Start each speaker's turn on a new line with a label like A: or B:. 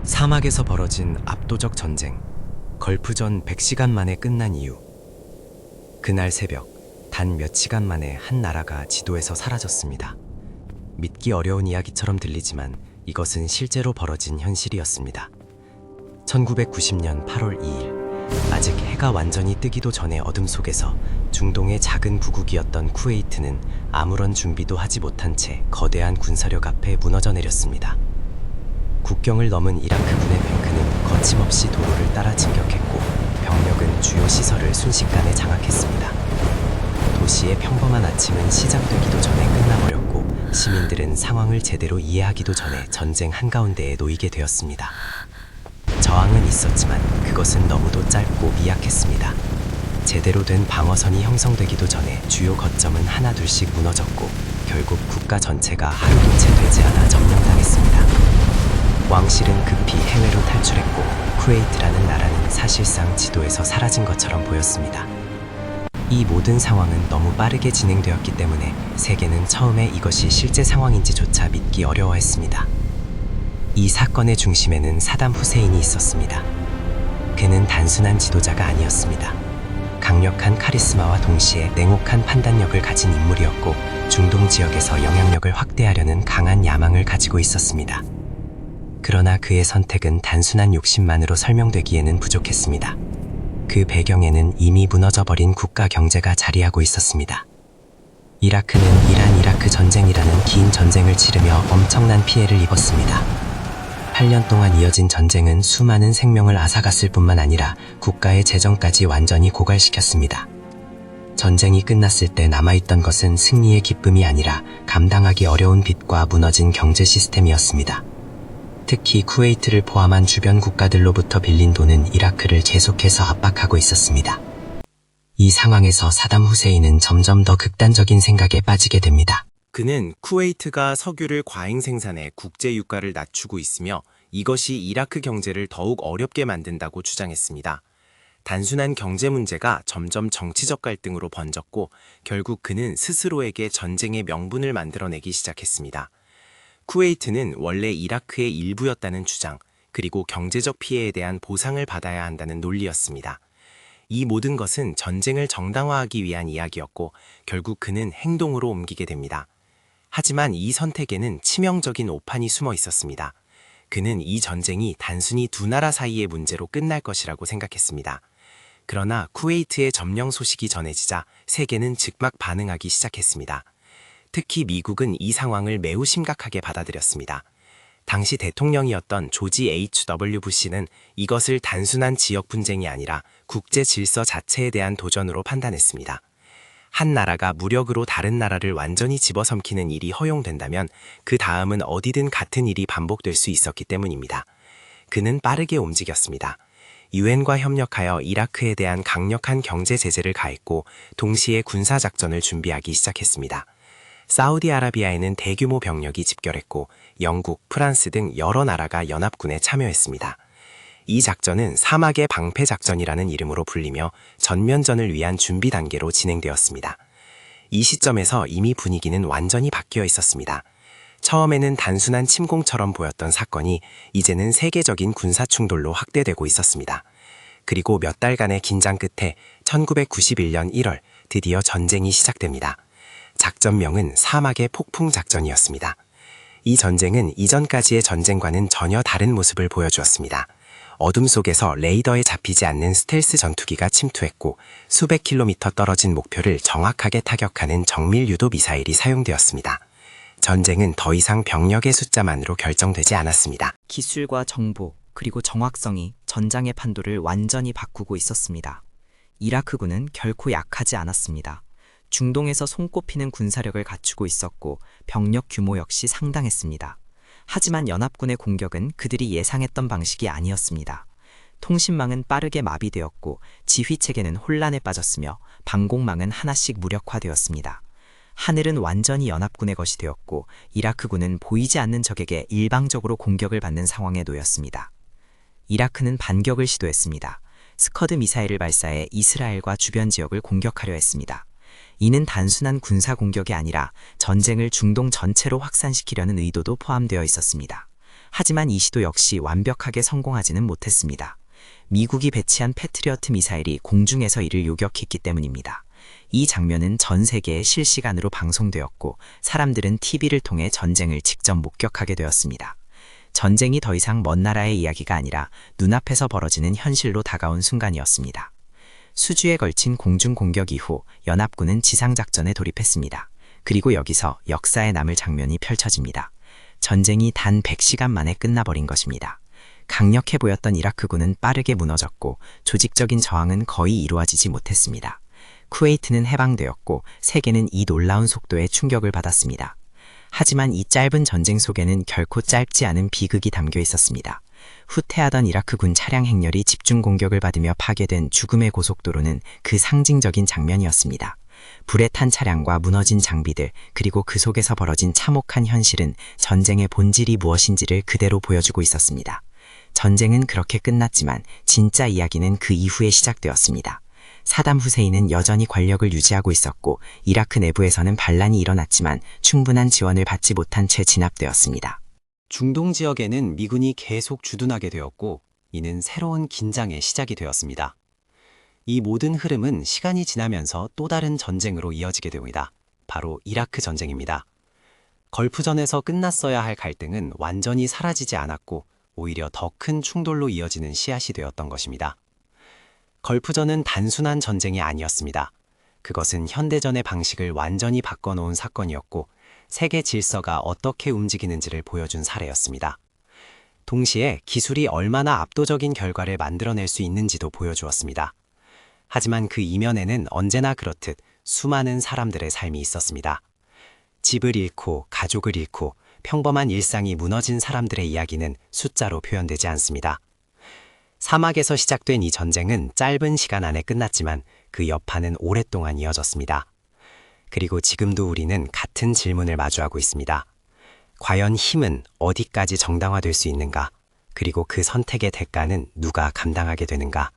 A: 사막에서 벌어진 압도적 전쟁, 걸프전 100시간 만에 끝난 이유. 그날 새벽, 단 몇 시간 만에 한 나라가 지도에서 사라졌습니다. 믿기 어려운 이야기처럼 들리지만 이것은 실제로 벌어진 현실이었습니다. 1990년 8월 2일, 아직 해가 완전히 뜨기도 전에 어둠 속에서 중동의 작은 부국이었던 쿠웨이트는 아무런 준비도 하지 못한 채 거대한 군사력 앞에 무너져 내렸습니다. 국경을 넘은 이라크군의 탱크는 거침없이 도로를 따라 진격했고 병력은 주요 시설을 순식간에 장악했습니다. 도시의 평범한 아침은 시작되기도 전에 끝나버렸고 시민들은 상황을 제대로 이해하기도 전에 전쟁 한가운데에 놓이게 되었습니다. 저항은 있었지만 그것은 너무도 짧고 미약했습니다. 제대로 된 방어선이 형성되기도 전에 주요 거점은 하나둘씩 무너졌고 결국 국가 전체가 하루도 채 되지 않아 점령당했습니다. 왕실은 급히 해외로 탈출했고 쿠웨이트라는 나라는 사실상 지도에서 사라진 것처럼 보였습니다. 이 모든 상황은 너무 빠르게 진행되었기 때문에 세계는 처음에 이것이 실제 상황인지조차 믿기 어려워했습니다. 이 사건의 중심에는 사담 후세인이 있었습니다. 그는 단순한 지도자가 아니었습니다. 강력한 카리스마와 동시에 냉혹한 판단력을 가진 인물이었고 중동 지역에서 영향력을 확대하려는 강한 야망을 가지고 있었습니다. 그러나 그의 선택은 단순한 욕심만으로 설명되기에는 부족했습니다. 그 배경에는 이미 무너져버린 국가 경제가 자리하고 있었습니다. 이라크는 이란-이라크 전쟁이라는 긴 전쟁을 치르며 엄청난 피해를 입었습니다. 8년 동안 이어진 전쟁은 수많은 생명을 앗아갔을 뿐만 아니라 국가의 재정까지 완전히 고갈시켰습니다. 전쟁이 끝났을 때 남아있던 것은 승리의 기쁨이 아니라 감당하기 어려운 빚과 무너진 경제 시스템이었습니다. 특히 쿠웨이트를 포함한 주변 국가들로부터 빌린 돈은 이라크를 계속해서 압박하고 있었습니다. 이 상황에서 사담 후세인은 점점 더 극단적인 생각에 빠지게 됩니다.
B: 그는 쿠웨이트가 석유를 과잉 생산해 국제 유가를 낮추고 있으며 이것이 이라크 경제를 더욱 어렵게 만든다고 주장했습니다. 단순한 경제 문제가 점점 정치적 갈등으로 번졌고 결국 그는 스스로에게 전쟁의 명분을 만들어내기 시작했습니다. 쿠웨이트는 원래 이라크의 일부였다는 주장, 그리고 경제적 피해에 대한 보상을 받아야 한다는 논리였습니다. 이 모든 것은 전쟁을 정당화하기 위한 이야기였고 결국 그는 행동으로 옮기게 됩니다. 하지만 이 선택에는 치명적인 오판이 숨어 있었습니다. 그는 이 전쟁이 단순히 두 나라 사이의 문제로 끝날 것이라고 생각했습니다. 그러나 쿠웨이트의 점령 소식이 전해지자 세계는 즉막 반응하기 시작했습니다. 특히 미국은 이 상황을 매우 심각하게 받아들였습니다. 당시 대통령이었던 조지 H.W. 부시는 이것을 단순한 지역 분쟁이 아니라 국제 질서 자체에 대한 도전으로 판단했습니다. 한 나라가 무력으로 다른 나라를 완전히 집어삼키는 일이 허용된다면 그 다음은 어디든 같은 일이 반복될 수 있었기 때문입니다. 그는 빠르게 움직였습니다. 유엔과 협력하여 이라크에 대한 강력한 경제 제재를 가했고 동시에 군사작전을 준비하기 시작했습니다. 사우디아라비아에는 대규모 병력이 집결했고 영국, 프랑스 등 여러 나라가 연합군에 참여했습니다. 이 작전은 사막의 방패 작전이라는 이름으로 불리며 전면전을 위한 준비 단계로 진행되었습니다. 이 시점에서 이미 분위기는 완전히 바뀌어 있었습니다. 처음에는 단순한 침공처럼 보였던 사건이 이제는 세계적인 군사 충돌로 확대되고 있었습니다. 그리고 몇 달간의 긴장 끝에 1991년 1월 드디어 전쟁이 시작됩니다. 작전명은 사막의 폭풍 작전이었습니다. 이 전쟁은 이전까지의 전쟁과는 전혀 다른 모습을 보여주었습니다. 어둠 속에서 레이더에 잡히지 않는 스텔스 전투기가 침투했고 수백 킬로미터 떨어진 목표를 정확하게 타격하는 정밀 유도 미사일이 사용되었습니다. 전쟁은 더 이상 병력의 숫자만으로 결정되지 않았습니다.
C: 기술과 정보, 그리고 정확성이 전장의 판도를 완전히 바꾸고 있었습니다. 이라크군은 결코 약하지 않았습니다. 중동에서 손꼽히는 군사력을 갖추고 있었고 병력 규모 역시 상당했습니다. 하지만 연합군의 공격은 그들이 예상했던 방식이 아니었습니다. 통신망은 빠르게 마비되었고 지휘체계는 혼란에 빠졌으며 방공망은 하나씩 무력화되었습니다. 하늘은 완전히 연합군의 것이 되었고 이라크군은 보이지 않는 적에게 일방적으로 공격을 받는 상황에 놓였습니다. 이라크는 반격을 시도했습니다. 스커드 미사일을 발사해 이스라엘과 주변 지역을 공격하려 했습니다. 이는 단순한 군사 공격이 아니라 전쟁을 중동 전체로 확산시키려는 의도도 포함되어 있었습니다. 하지만 이 시도 역시 완벽하게 성공하지는 못했습니다. 미국이 배치한 패트리어트 미사일이 공중에서 이를 요격했기 때문입니다. 이 장면은 전 세계에 실시간으로 방송되었고 사람들은 TV를 통해 전쟁을 직접 목격하게 되었습니다. 전쟁이 더 이상 먼 나라의 이야기가 아니라 눈앞에서 벌어지는 현실로 다가온 순간이었습니다. 수주에 걸친 공중 공격 이후 연합군은 지상작전에 돌입했습니다. 그리고 여기서 역사에 남을 장면이 펼쳐집니다. 전쟁이 단 100시간 만에 끝나버린 것입니다. 강력해 보였던 이라크군은 빠르게 무너졌고 조직적인 저항은 거의 이루어지지 못했습니다. 쿠웨이트는 해방되었고 세계는 이 놀라운 속도에 충격을 받았습니다. 하지만 이 짧은 전쟁 속에는 결코 짧지 않은 비극이 담겨 있었습니다. 후퇴하던 이라크군 차량 행렬이 집중 공격을 받으며 파괴된 죽음의 고속도로는 그 상징적인 장면이었습니다. 불에 탄 차량과 무너진 장비들, 그리고 그 속에서 벌어진 참혹한 현실은 전쟁의 본질이 무엇인지를 그대로 보여주고 있었습니다. 전쟁은 그렇게 끝났지만 진짜 이야기는 그 이후에 시작되었습니다. 사담 후세인은 여전히 권력을 유지하고 있었고 이라크 내부에서는 반란이 일어났지만 충분한 지원을 받지 못한 채 진압되었습니다.
A: 중동 지역에는 미군이 계속 주둔하게 되었고 이는 새로운 긴장의 시작이 되었습니다. 이 모든 흐름은 시간이 지나면서 또 다른 전쟁으로 이어지게 됩니다. 바로 이라크 전쟁입니다. 걸프전에서 끝났어야 할 갈등은 완전히 사라지지 않았고 오히려 더 큰 충돌로 이어지는 씨앗이 되었던 것입니다. 걸프전은 단순한 전쟁이 아니었습니다. 그것은 현대전의 방식을 완전히 바꿔놓은 사건이었고 세계 질서가 어떻게 움직이는지를 보여준 사례였습니다. 동시에 기술이 얼마나 압도적인 결과를 만들어낼 수 있는지도 보여주었습니다. 하지만 그 이면에는 언제나 그렇듯 수많은 사람들의 삶이 있었습니다. 집을 잃고 가족을 잃고 평범한 일상이 무너진 사람들의 이야기는 숫자로 표현되지 않습니다. 사막에서 시작된 이 전쟁은 짧은 시간 안에 끝났지만 그 여파는 오랫동안 이어졌습니다. 그리고 지금도 우리는 같은 질문을 마주하고 있습니다. 과연 힘은 어디까지 정당화될 수 있는가? 그리고 그 선택의 대가는 누가 감당하게 되는가?